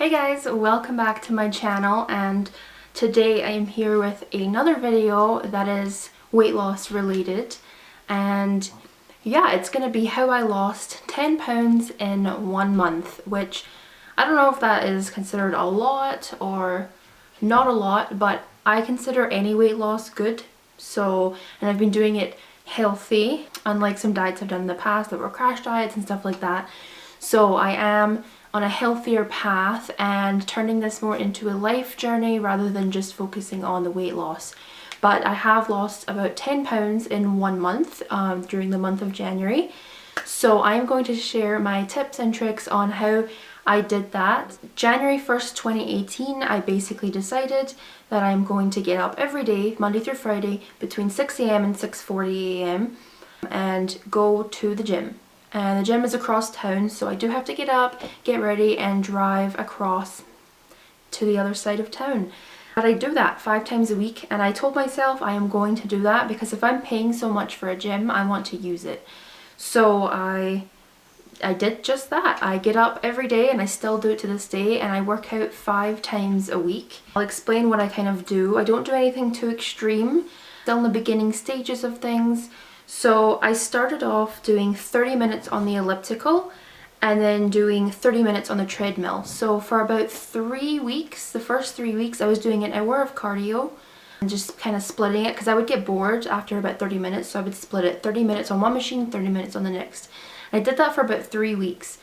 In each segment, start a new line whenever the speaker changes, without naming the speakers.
Hey guys, welcome back to my channel, and today I am here with another video that is weight loss related. And yeah, it's gonna be how I lost 10 pounds in 1 month, which I don't know if that is considered a lot or not a lot, but I consider any weight loss good. And I've been doing it healthy, unlike some diets I've done in the past that were crash diets and stuff like that. So I am on a healthier path and turning this more into a life journey rather than just focusing on the weight loss. But I have lost about 10 pounds in 1 month during the month of January. So I'm going to share my tips and tricks on how I did that. January 1st, 2018, I basically decided that I'm going to get up every day, Monday through Friday, between 6 a.m. and 6:40 a.m. and go to the gym. And the gym is across town, so I do have to get up, get ready, and drive across to the other side of town. But I do that 5 times a week, and I told myself I am going to do that because if I'm paying so much for a gym, I want to use it. So I did just that. I get up every day, and I still do it to this day, and I work out 5 times a week. I'll explain what I kind of do. I don't do anything too extreme. Still in the beginning stages of things. So I started off doing 30 minutes on the elliptical and then doing 30 minutes on the treadmill. So for about 3 weeks, the first 3 weeks, I was doing an hour of cardio and just kind of splitting it because I would get bored after about 30 minutes. So I would split it, 30 minutes on one machine, 30 minutes on the next. I did that for about 3 weeks.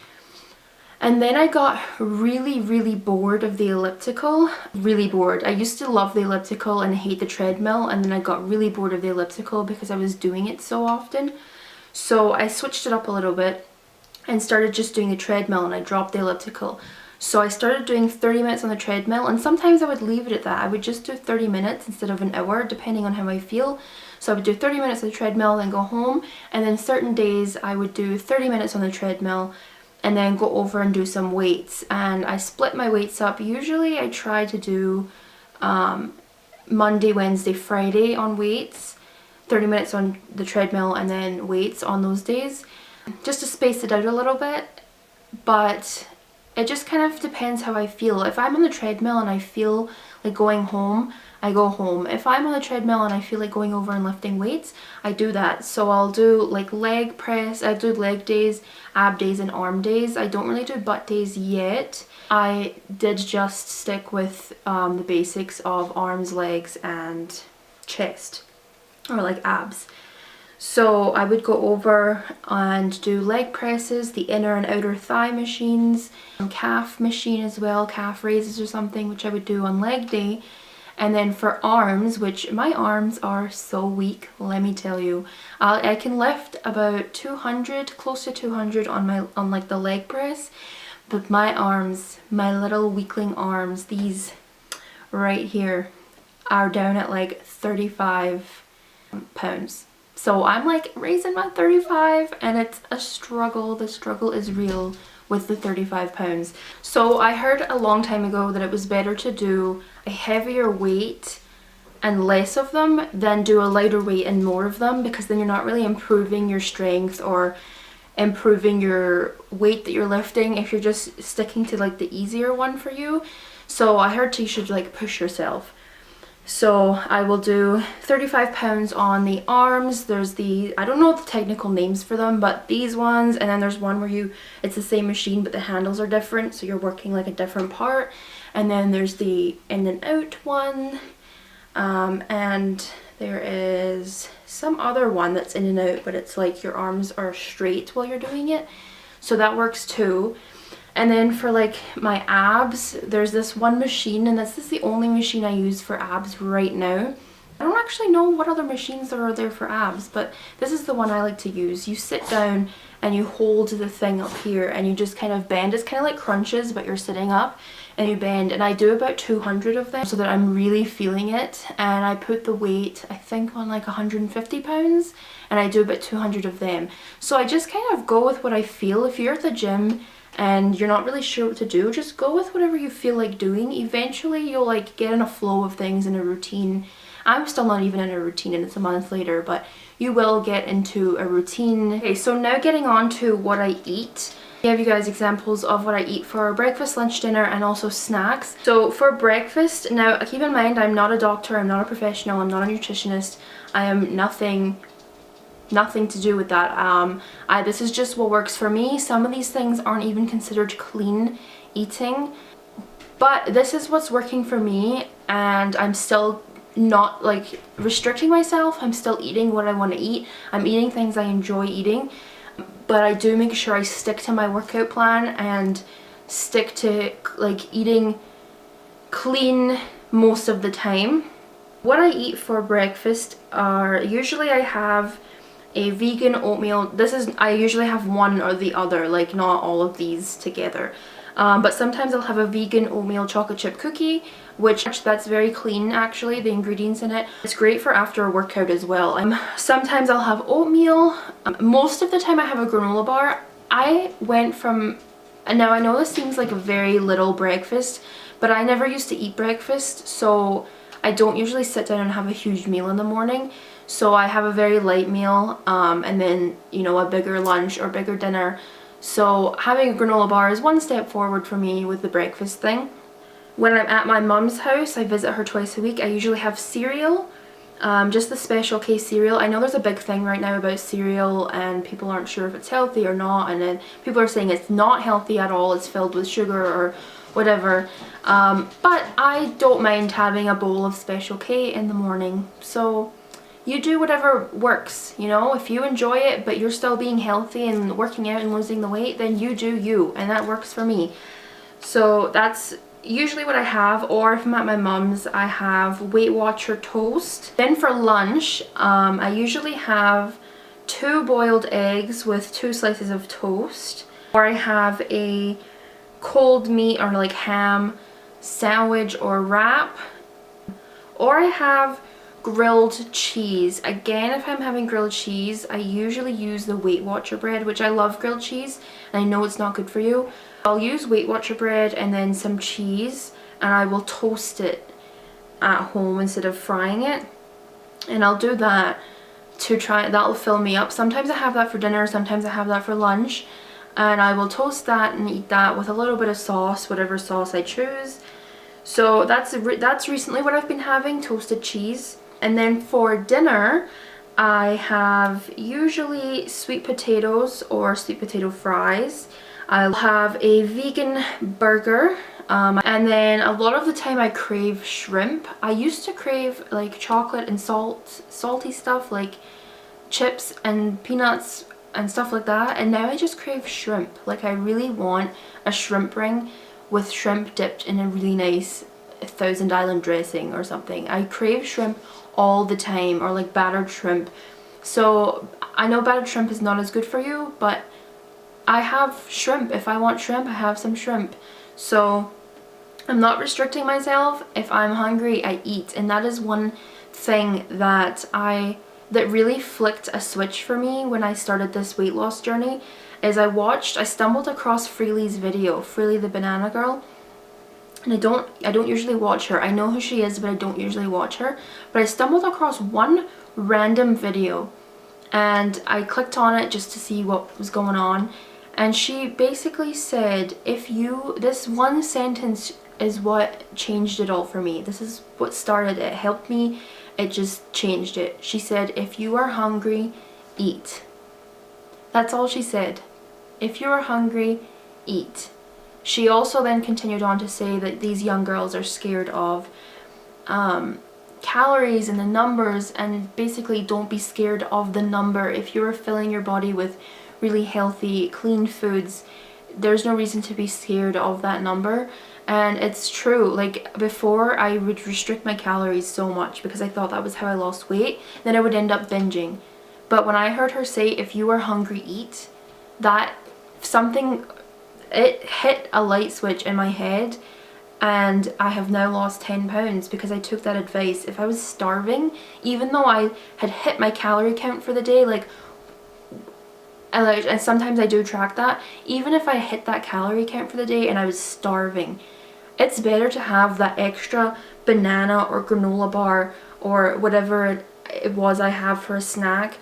And then I got really bored of the elliptical. Really bored. I used to love the elliptical and hate the treadmill, and then I got really bored of the elliptical because I was doing it so often. So I switched it up a little bit and started just doing the treadmill, and I dropped the elliptical. So I started doing 30 minutes on the treadmill, and sometimes I would leave it at that. I would just do 30 minutes instead of an hour, depending on how I feel. So I would do 30 minutes on the treadmill, then go home, and then certain days I would do 30 minutes on the treadmill and then go over and do some weights. And I split my weights up. Usually I try to do Monday, Wednesday, Friday on weights, 30 minutes on the treadmill and then weights on those days, just to space it out a little bit. But it just kind of depends how I feel. If I'm on the treadmill and I feel like going home, I go home. If I'm on the treadmill and I feel like going over and lifting weights, I do that. So I'll do like leg press, I do leg days, ab days, and arm days. I don't really do butt days yet. I did just stick with the basics of arms, legs, and chest, or like abs. So I would go over and do leg presses, the inner and outer thigh machines, and calf machine as well, calf raises or something, which I would do on leg day. And then for arms, which my arms are so weak, let me tell you. I can lift about 200, close to 200 on like the leg press, but my arms, my little weakling arms, these right here, are down at like 35 pounds. So I'm like raising my 35, and it's a struggle. The struggle is real with the 35 pounds. So I heard a long time ago that it was better to do a heavier weight and less of them than do a lighter weight and more of them, because then you're not really improving your strength or improving your weight that you're lifting if you're just sticking to like the easier one for you. So I heard you should like push yourself. So I will do 35 pounds on the arms. There's the, I don't know the technical names for them, but these ones, and then there's one where it's the same machine but the handles are different, so you're working like a different part. And then there's the in and out one, and there is some other one that's in and out, but it's like your arms are straight while you're doing it, so that works too. And then for like my abs, there's this one machine, and this is the only machine I use for abs right now. I don't actually know what other machines there are there for abs, but this is the one I like to use. You sit down and you hold the thing up here and you just kind of bend. It's kind of like crunches, but you're sitting up and you bend, and I do about 200 of them so that I'm really feeling it. And I put the weight, I think, on like 150 pounds, and I do about 200 of them. So I just kind of go with what I feel. If you're at the gym and you're not really sure what to do, just go with whatever you feel like doing. Eventually you'll like get in a flow of things, in a routine, I'm still not even in a routine and it's a month later, but you will get into a routine. Okay, so now getting on to what I eat. I give you guys examples of what I eat for breakfast, lunch, dinner, and also snacks. So for breakfast, now keep in mind I'm not a doctor, I'm not a professional, I'm not a nutritionist, I am nothing to do with that. This is just what works for me. Some of these things aren't even considered clean eating, but this is what's working for me, and I'm still not like restricting myself. I'm still eating what I want to eat. I'm eating things I enjoy eating, but I do make sure I stick to my workout plan and stick to like eating clean most of the time. What I eat for breakfast are usually I have a vegan oatmeal. I usually have one or the other, like not all of these together. But sometimes I'll have a vegan oatmeal chocolate chip cookie, which that's very clean actually, the ingredients in it. It's great for after a workout as well. Sometimes I'll have oatmeal. Most of the time I have a granola bar. I went from, now I know this seems like a very little breakfast, but I never used to eat breakfast, so I don't usually sit down and have a huge meal in the morning. So I have a very light meal, and then, you know, a bigger lunch or bigger dinner. So having a granola bar is one step forward for me with the breakfast thing. When I'm at my mum's house, I visit her twice a week. I usually have cereal, just the special K cereal. I know there's a big thing right now about cereal and people aren't sure if it's healthy or not, and then people are saying it's not healthy at all, it's filled with sugar or whatever. But I don't mind having a bowl of special K in the morning. So you do whatever works, you know. If you enjoy it but you're still being healthy and working out and losing the weight, then you do you, and that works for me. So that's usually what I have. Or if I'm at my mum's, I have Weight Watcher toast. Then for lunch, I usually have 2 boiled eggs with 2 slices of toast, or I have a cold meat or like ham sandwich or wrap, or I have grilled cheese. Again, if I'm having grilled cheese, I usually use the Weight Watcher bread, which I love grilled cheese, and I know it's not good for you. I'll use Weight Watcher bread and then some cheese, and I will toast it at home instead of frying it. And I'll do that to try, that'll fill me up. Sometimes I have that for dinner, sometimes I have that for lunch, and I will toast that and eat that with a little bit of sauce, whatever sauce I choose. So that's recently what I've been having, toasted cheese. And then for dinner, I have usually sweet potatoes or sweet potato fries. I'll have a vegan burger, and then a lot of the time I crave shrimp. I used to crave like chocolate and salty stuff like chips and peanuts and stuff like that, and now I just crave shrimp. Like I really want a shrimp ring with shrimp dipped in a really nice Thousand Island dressing or something. I crave shrimp all the time, or like battered shrimp. So I know battered shrimp is not as good for you, but I have shrimp. If I want shrimp, I have some shrimp. So I'm not restricting myself. If I'm hungry, I eat. And that is one thing that really flicked a switch for me when I started this weight loss journey, is I stumbled across Freelee's video, Freelee the banana girl. And I don't usually watch her. I know who she is, but I don't usually watch her. But I stumbled across one random video and I clicked on it just to see what was going on. And she basically said, this one sentence is what changed it all for me. This is what started it. It helped me. It just changed it. She said, if you are hungry, eat. That's all she said. If you are hungry, eat. She also then continued on to say that these young girls are scared of calories and the numbers, and basically don't be scared of the number. If you're filling your body with really healthy, clean foods, there's no reason to be scared of that number. And it's true. Like before, I would restrict my calories so much because I thought that was how I lost weight. Then I would end up binging. But when I heard her say, if you are hungry, eat, it hit a light switch in my head, and I have now lost 10 pounds because I took that advice. If I was starving, even though I had hit my calorie count for the day, and sometimes I do track that, even if I hit that calorie count for the day and I was starving, it's better to have that extra banana or granola bar or whatever it was I have for a snack,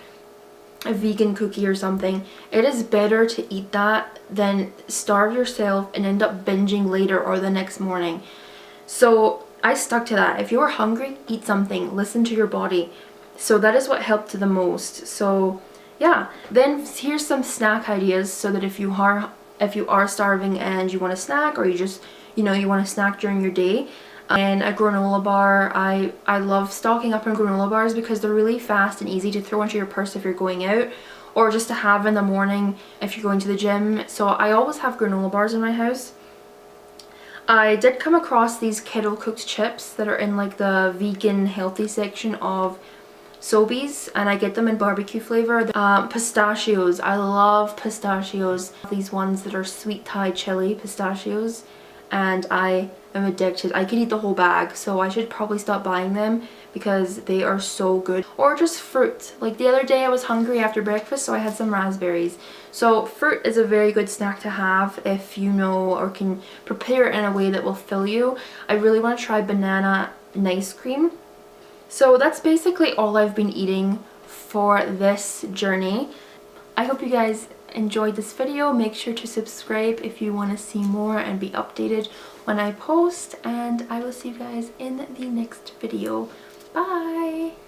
a vegan cookie or something. It is better to eat that than starve yourself and end up binging later or the next morning. So I stuck to that. If you're hungry, eat something, listen to your body. So that is what helped the most. So yeah, then here's some snack ideas so that if you are starving and you want a snack, or you just, you know, you want a snack during your day. And a granola bar, I love stocking up on granola bars because they're really fast and easy to throw into your purse if you're going out, or just to have in the morning if you're going to the gym. So I always have granola bars in my house. I did come across these kettle cooked chips that are in like the vegan healthy section of Sobeys, and I get them in barbecue flavor. Pistachios, I love pistachios. These ones that are sweet Thai chili pistachios, and I am addicted. I could eat the whole bag, so I should probably stop buying them because they are so good. Or just fruit. Like the other day I was hungry after breakfast, so I had some raspberries. So fruit is a very good snack to have if you know or can prepare it in a way that will fill you. I really want to try banana ice cream. So that's basically all I've been eating for this journey. I hope you guys enjoyed this video. Make sure to subscribe if you want to see more and be updated when I post, and I will see you guys in the next video. Bye!